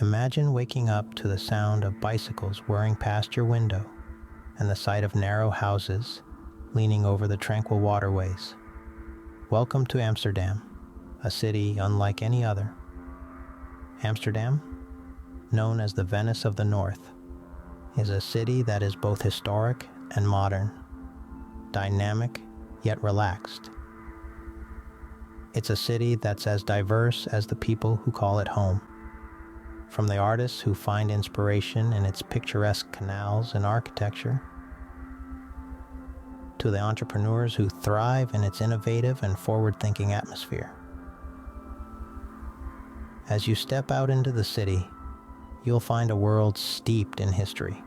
Imagine waking up to the sound of bicycles whirring past your window and the sight of narrow houses leaning over the tranquil waterways. Welcome to Amsterdam, a city unlike any other. Amsterdam, known as the Venice of the North, is a city that is both historic and modern, dynamic yet relaxed. It's a city that's as diverse as the people who call it home. From the artists who find inspiration in its picturesque canals and architecture, to the entrepreneurs who thrive in its innovative and forward-thinking atmosphere. As you step out into the city, you'll find a world steeped in history.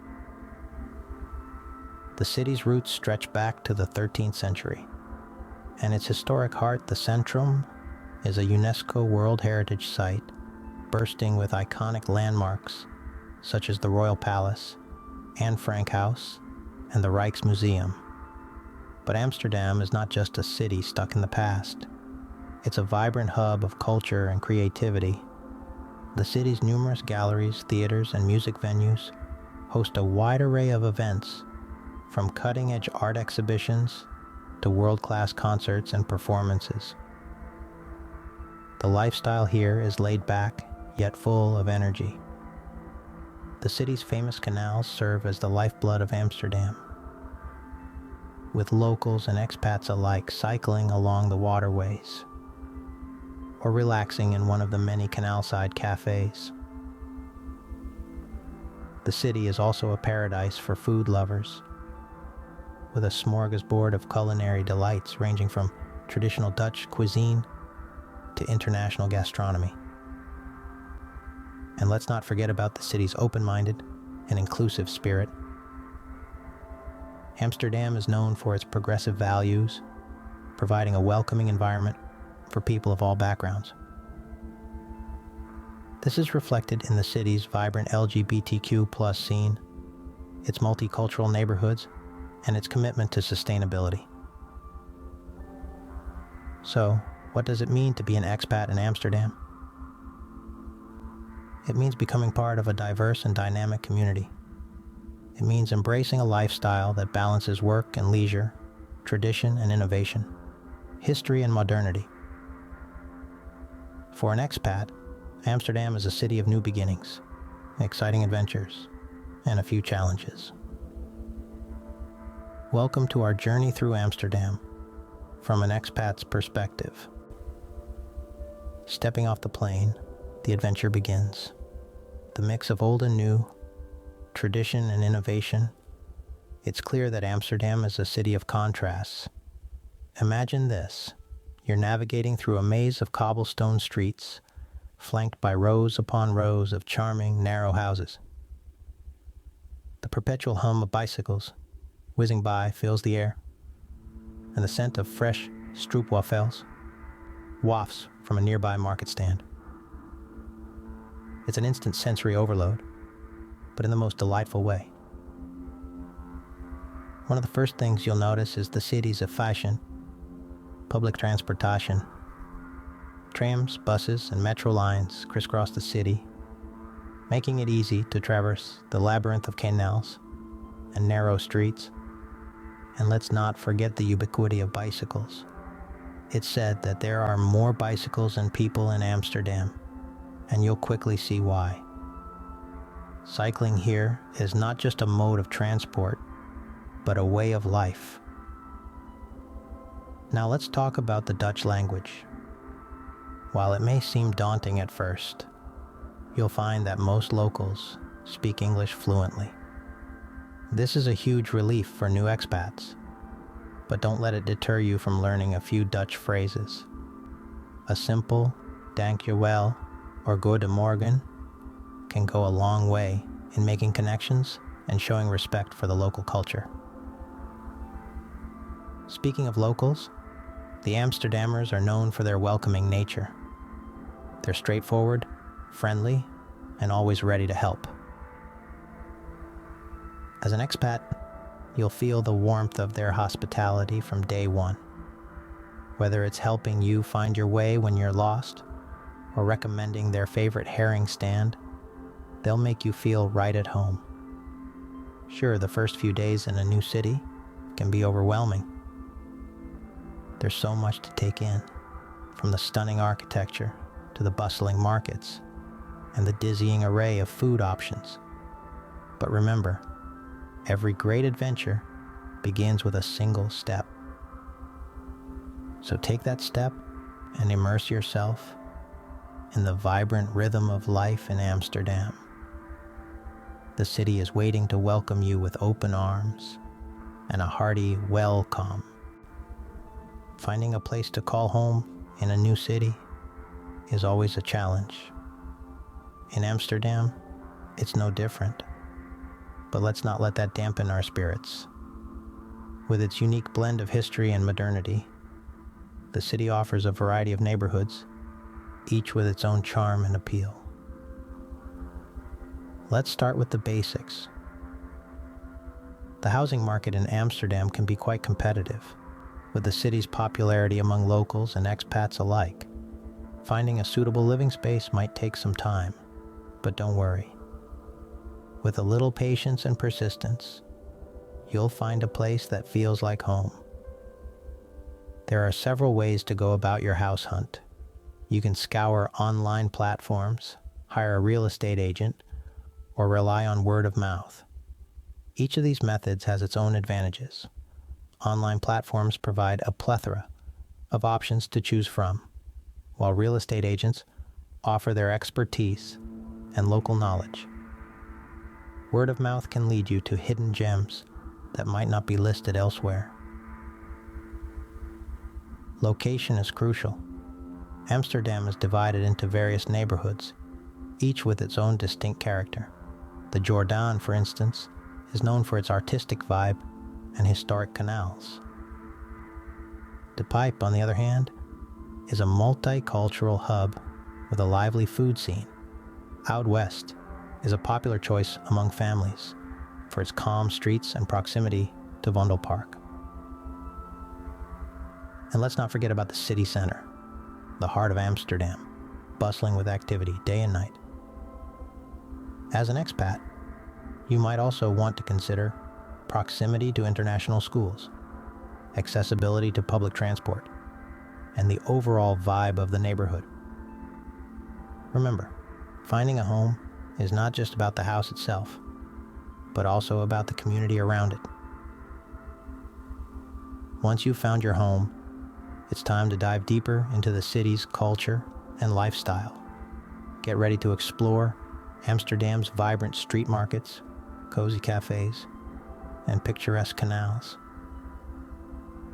The city's roots stretch back to the 13th century, and its historic heart, the Centrum, is a UNESCO World Heritage Site bursting with iconic landmarks such as the Royal Palace, Anne Frank House, and the Rijksmuseum. But Amsterdam is not just a city stuck in the past. It's a vibrant hub of culture and creativity. The city's numerous galleries, theaters, and music venues host a wide array of events, from cutting-edge art exhibitions to world-class concerts and performances. The lifestyle here is laid back, yet full of energy. The city's famous canals serve as the lifeblood of Amsterdam, with locals and expats alike cycling along the waterways or relaxing in one of the many canal-side cafes. The city is also a paradise for food lovers, with a smorgasbord of culinary delights ranging from traditional Dutch cuisine to international gastronomy. And let's not forget about the city's open-minded and inclusive spirit. Amsterdam is known for its progressive values, providing a welcoming environment for people of all backgrounds. This is reflected in the city's vibrant LGBTQ+ scene, its multicultural neighborhoods, and its commitment to sustainability. So, what does it mean to be an expat in Amsterdam? It means becoming part of a diverse and dynamic community. It means embracing a lifestyle that balances work and leisure, tradition and innovation, history and modernity. For an expat, Amsterdam is a city of new beginnings, exciting adventures, and a few challenges. Welcome to our journey through Amsterdam from an expat's perspective. Stepping off the plane, the adventure begins. The mix of old and new, tradition and innovation. It's clear that Amsterdam is a city of contrasts. Imagine this. You're navigating through a maze of cobblestone streets, flanked by rows upon rows of charming, narrow houses. The perpetual hum of bicycles whizzing by fills the air, and the scent of fresh stroopwafels wafts from a nearby market stand. It's an instant sensory overload, but in the most delightful way. One of the first things you'll notice is the city's fashion, public transportation. Trams, buses, and metro lines crisscross the city, making it easy to traverse the labyrinth of canals and narrow streets. And let's not forget the ubiquity of bicycles. It's said that there are more bicycles than people in Amsterdam, and you'll quickly see why. Cycling here is not just a mode of transport, but a way of life. Now let's talk about the Dutch language. While it may seem daunting at first, you'll find that most locals speak English fluently. This is a huge relief for new expats, but don't let it deter you from learning a few Dutch phrases. A simple dank je wel or goedemorgen can go a long way in making connections and showing respect for the local culture. Speaking of locals, the Amsterdammers are known for their welcoming nature. They're straightforward, friendly, and always ready to help. As an expat, you'll feel the warmth of their hospitality from day one. Whether it's helping you find your way when you're lost, or recommending their favorite herring stand, They'll make you feel right at home. Sure, the first few days in a new city can be overwhelming. There's so much to take in, from the stunning architecture to the bustling markets and the dizzying array of food options. But remember, every great adventure begins with a single step. So take that step and immerse yourself in the vibrant rhythm of life in Amsterdam. The city is waiting to welcome you with open arms and a hearty welcome. Finding a place to call home in a new city is always a challenge. In Amsterdam, it's no different. But let's not let that dampen our spirits. With its unique blend of history and modernity, the city offers a variety of neighborhoods, each with its own charm and appeal. Let's start with the basics. The housing market in Amsterdam can be quite competitive, with the city's popularity among locals and expats alike. Finding a suitable living space might take some time, but don't worry. With a little patience and persistence, you'll find a place that feels like home. There are several ways to go about your house hunt. You can scour online platforms, hire a real estate agent, or rely on word of mouth. Each of these methods has its own advantages. Online platforms provide a plethora of options to choose from, while real estate agents offer their expertise and local knowledge. Word of mouth can lead you to hidden gems that might not be listed elsewhere. Location is crucial. Amsterdam is divided into various neighborhoods, each with its own distinct character. The Jordaan, for instance, is known for its artistic vibe and historic canals. De Pijp, on the other hand, is a multicultural hub with a lively food scene. Out West is a popular choice among families for its calm streets and proximity to Vondelpark. And let's not forget about the city center, the heart of Amsterdam, bustling with activity day and night. As an expat, you might also want to consider proximity to international schools, accessibility to public transport, and the overall vibe of the neighborhood. Remember, finding a home is not just about the house itself, but also about the community around it. Once you've found your home, it's time to dive deeper into the city's culture and lifestyle. Get ready to explore Amsterdam's vibrant street markets, cozy cafes, and picturesque canals.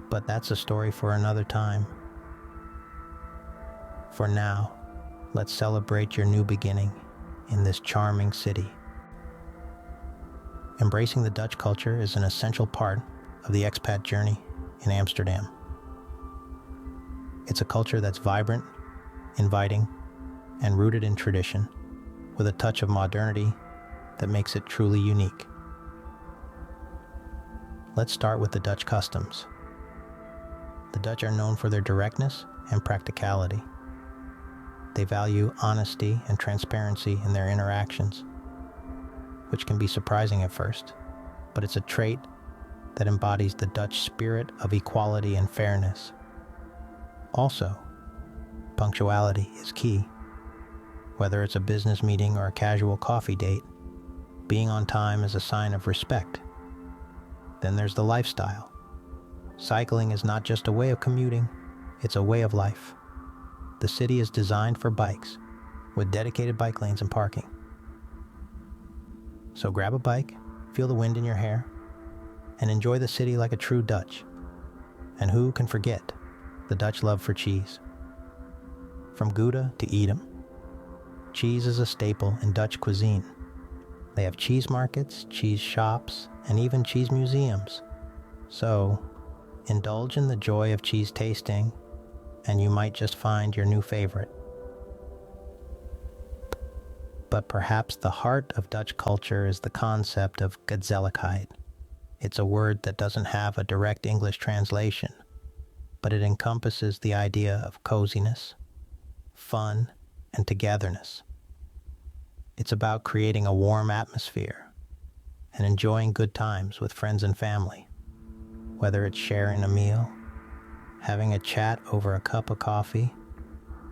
But that's a story for another time. For now, let's celebrate your new beginning in this charming city. Embracing the Dutch culture is an essential part of the expat journey in Amsterdam. It's a culture that's vibrant, inviting, and rooted in tradition, with a touch of modernity that makes it truly unique. Let's start with the Dutch customs. The Dutch are known for their directness and practicality. They value honesty and transparency in their interactions, which can be surprising at first, but it's a trait that embodies the Dutch spirit of equality and fairness. Also, punctuality is key. Whether it's a business meeting or a casual coffee date, being on time is a sign of respect. Then there's the lifestyle. Cycling is not just a way of commuting, it's a way of life. The city is designed for bikes, with dedicated bike lanes and parking. So grab a bike, feel the wind in your hair, and enjoy the city like a true Dutch. And who can forget the Dutch love for cheese? From Gouda to Edam, cheese is a staple in Dutch cuisine. They have cheese markets, cheese shops, and even cheese museums. So, indulge in the joy of cheese tasting, and you might just find your new favorite. But perhaps the heart of Dutch culture is the concept of gezelligheid. It's a word that doesn't have a direct English translation, but it encompasses the idea of coziness, fun, and togetherness. It's about creating a warm atmosphere and enjoying good times with friends and family, whether it's sharing a meal, having a chat over a cup of coffee,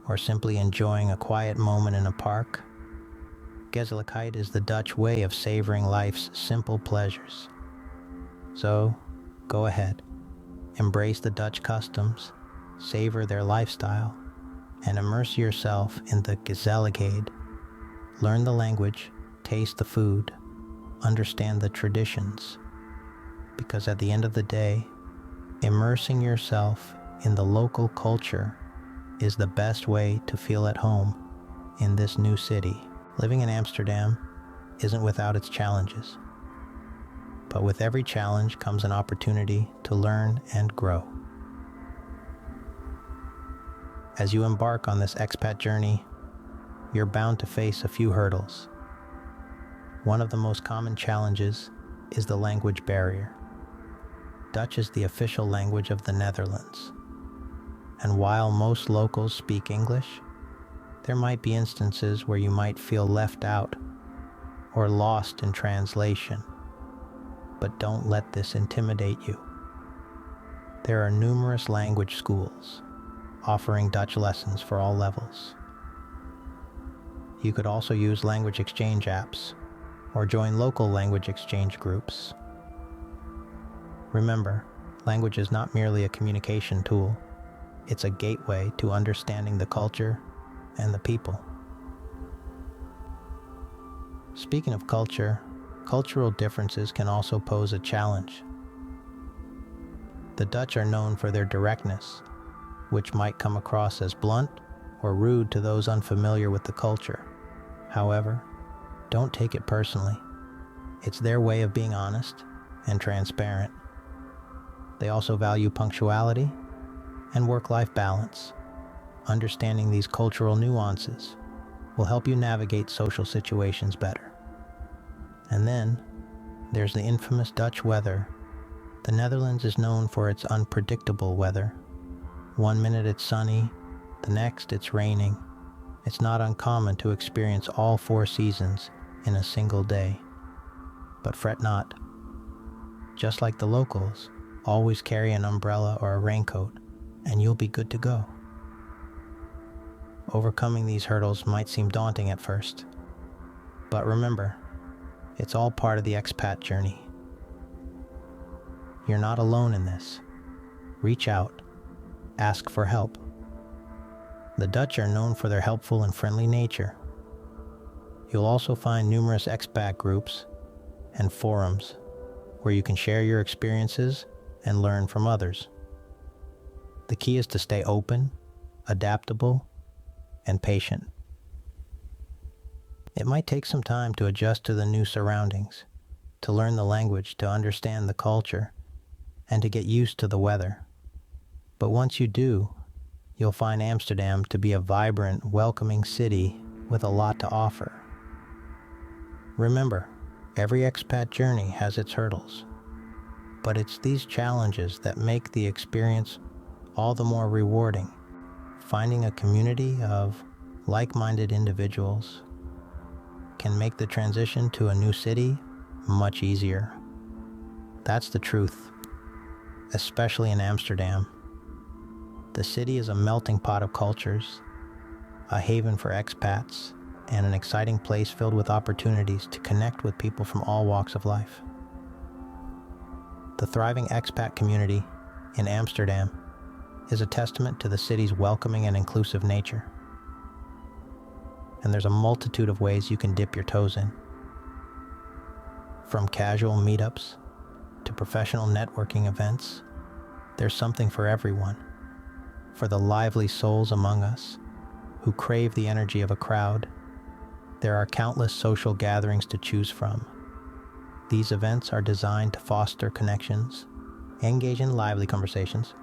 or simply enjoying a quiet moment in a park. Gezelligheid is the Dutch way of savoring life's simple pleasures. So, go ahead, embrace the Dutch customs, savor their lifestyle, and immerse yourself in the gezelligheid. Learn the language, taste the food, understand the traditions. Because at the end of the day, immersing yourself in the local culture is the best way to feel at home in this new city. Living in Amsterdam isn't without its challenges, but with every challenge comes an opportunity to learn and grow. As you embark on this expat journey, you're bound to face a few hurdles. One of the most common challenges is the language barrier. Dutch is the official language of the Netherlands, and while most locals speak English, there might be instances where you might feel left out or lost in translation. But don't let this intimidate you. There are numerous language schools offering Dutch lessons for all levels. You could also use language exchange apps or join local language exchange groups. Remember, language is not merely a communication tool. It's a gateway to understanding the culture and the people. Speaking of culture, cultural differences can also pose a challenge. The Dutch are known for their directness, which might come across as blunt or rude to those unfamiliar with the culture. However, don't take it personally. It's their way of being honest and transparent. They also value punctuality and work-life balance. Understanding these cultural nuances will help you navigate social situations better. And then, there's the infamous Dutch weather. The Netherlands is known for its unpredictable weather. One minute it's sunny, the next it's raining. It's not uncommon to experience all 4 seasons in a single day. But fret not. Just like the locals, always carry an umbrella or a raincoat, and you'll be good to go. Overcoming these hurdles might seem daunting at first, but remember, it's all part of the expat journey. You're not alone in this. Reach out, ask for help. The Dutch are known for their helpful and friendly nature. You'll also find numerous expat groups and forums where you can share your experiences and learn from others. The key is to stay open, adaptable, and patient. It might take some time to adjust to the new surroundings, to learn the language, to understand the culture, and to get used to the weather. But once you do, you'll find Amsterdam to be a vibrant, welcoming city with a lot to offer. Remember, every expat journey has its hurdles, but it's these challenges that make the experience all the more rewarding. Finding a community of like-minded individuals can make the transition to a new city much easier. That's the truth, especially in Amsterdam. The city is a melting pot of cultures, a haven for expats, and an exciting place filled with opportunities to connect with people from all walks of life. The thriving expat community in Amsterdam is a testament to the city's welcoming and inclusive nature. And there's a multitude of ways you can dip your toes in. From casual meetups to professional networking events, there's something for everyone. For the lively souls among us who crave the energy of a crowd, there are countless social gatherings to choose from. These events are designed to foster connections, engage in lively conversations,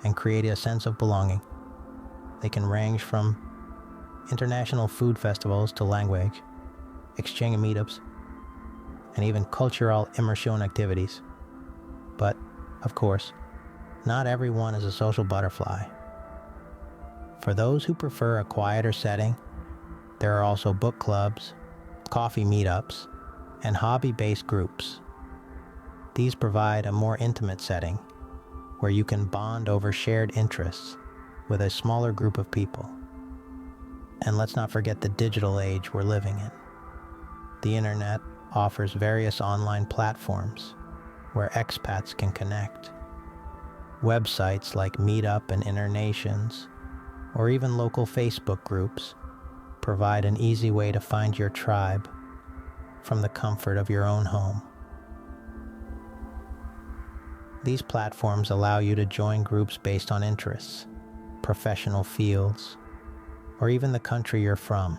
and create a sense of belonging. They can range from international food festivals to language, exchange meetups, and even cultural immersion activities. But, of course, not everyone is a social butterfly. For those who prefer a quieter setting, there are also book clubs, coffee meetups, and hobby-based groups. These provide a more intimate setting where you can bond over shared interests with a smaller group of people. And let's not forget the digital age we're living in. The internet offers various online platforms where expats can connect. Websites like Meetup and Internations, or even local Facebook groups, provide an easy way to find your tribe from the comfort of your own home. These platforms allow you to join groups based on interests, professional fields, or even the country you're from.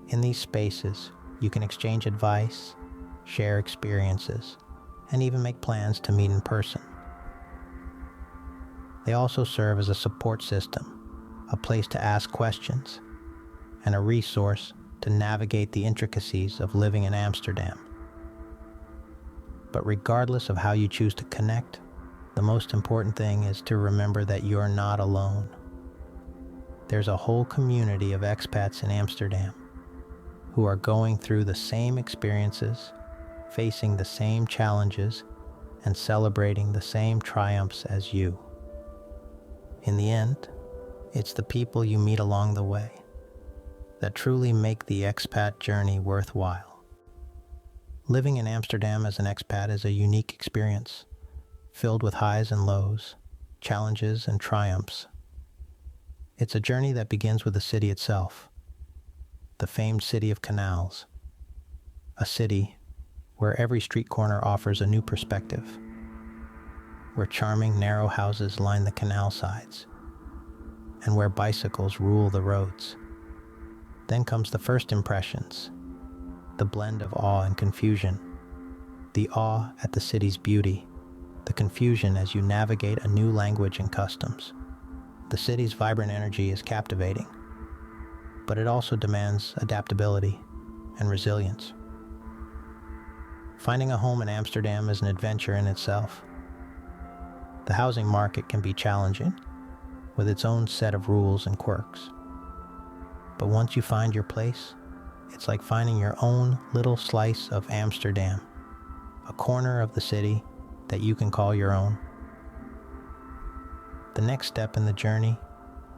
In these spaces, you can exchange advice, share experiences, and even make plans to meet in person. They also serve as a support system, a place to ask questions, and a resource to navigate the intricacies of living in Amsterdam. But regardless of how you choose to connect, the most important thing is to remember that you're not alone. There's a whole community of expats in Amsterdam who are going through the same experiences, facing the same challenges, and celebrating the same triumphs as you. In the end, it's the people you meet along the way that truly make the expat journey worthwhile. Living in Amsterdam as an expat is a unique experience, filled with highs and lows, challenges and triumphs. It's a journey that begins with the city itself, the famed city of canals, a city where every street corner offers a new perspective, where charming narrow houses line the canal sides, and where bicycles rule the roads. Then comes the first impressions, the blend of awe and confusion, the awe at the city's beauty, the confusion as you navigate a new language and customs. The city's vibrant energy is captivating, but it also demands adaptability and resilience. Finding a home in Amsterdam is an adventure in itself. The housing market can be challenging, with its own set of rules and quirks. But once you find your place, it's like finding your own little slice of Amsterdam, a corner of the city that you can call your own. The next step in the journey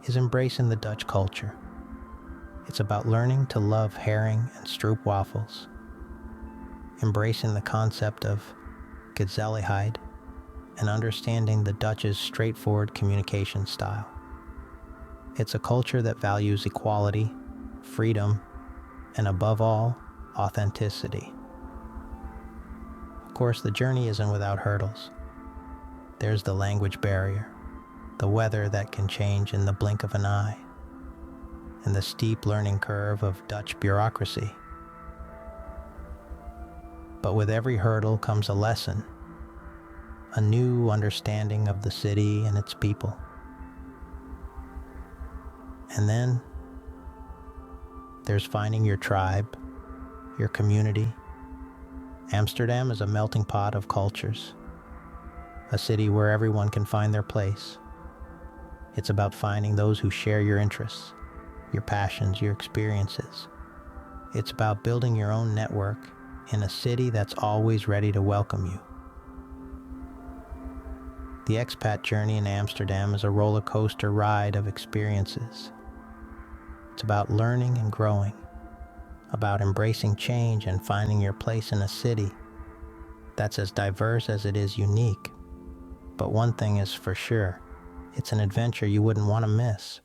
is embracing the Dutch culture. It's about learning to love herring and stroopwafels, embracing the concept of gezelligheid, and understanding the Dutch's straightforward communication style. It's a culture that values equality, freedom, and above all, authenticity. Of course, the journey isn't without hurdles. There's the language barrier, the weather that can change in the blink of an eye, and the steep learning curve of Dutch bureaucracy. But with every hurdle comes a lesson, a new understanding of the city and its people. And then there's finding your tribe, your community. Amsterdam is a melting pot of cultures, a city where everyone can find their place. It's about finding those who share your interests, your passions, your experiences. It's about building your own network in a city that's always ready to welcome you. The expat journey in Amsterdam is a roller coaster ride of experiences. It's about learning and growing, about embracing change and finding your place in a city that's as diverse as it is unique. But one thing is for sure, it's an adventure you wouldn't want to miss.